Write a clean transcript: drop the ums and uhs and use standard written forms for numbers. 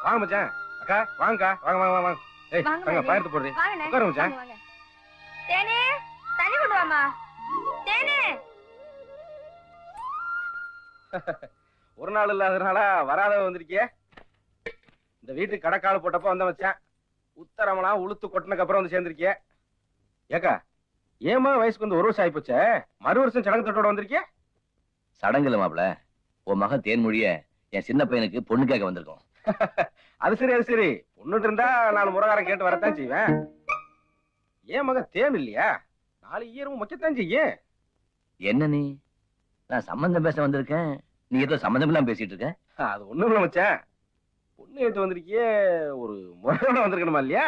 வாங்க மச்சான். அக்கா வாங்கக்கா, வாங்க வாங்க வாங்க. ஏய் வாங்க பாயத்து போடுறீ. உட்காரு மச்சான். தேனே தண்ணி கொண்டு வாமா. தேனே ஒரு நாள் இல்லாதனால வராத வந்திருக்கியே. இந்த வீட்டுக்கு கடைக்கால போட்டப்ப வந்த மச்சான். உத்தரமெல்லாம் உளுத்து கொட்டினக்கு அப்புறம் வந்து சேர்ந்திருக்கிய. ஏக்கா ஏமா வயசுக்கு வந்து ஒரு வருஷம் ஆயிப்போச்சே, மறு வருஷம் சடங்கு தொட்டோட வந்திருக்கிய? சடங்குல மாப்பிள, உன் மகன் தேன்மொழிய என் சின்ன பையனுக்கு பொண்ணு கேட்க வந்திருக்கோம். அது சரி அது சரி. பொண்ணுட்டு இருந்தா நாலு முறகாரம் கேட்டு வரத்தான் செய்வேன். ஏன் மகன் தேன் இல்லையா? 4 ஈரமும் முக்கியத்தான் செய்யும். என்ன நீ? நான் சம்பந்தம் பேச வந்திருக்கேன், நீ ஏதோ சம்பந்தம் எல்லாம் பேசிட்டு இருக்க. அது ஒண்ணும் இல்ல மச்சான். பொண்ணு எடுத்து வந்திருக்கியே, ஒரு முறையோட வந்திருக்கணுமா இல்லையா?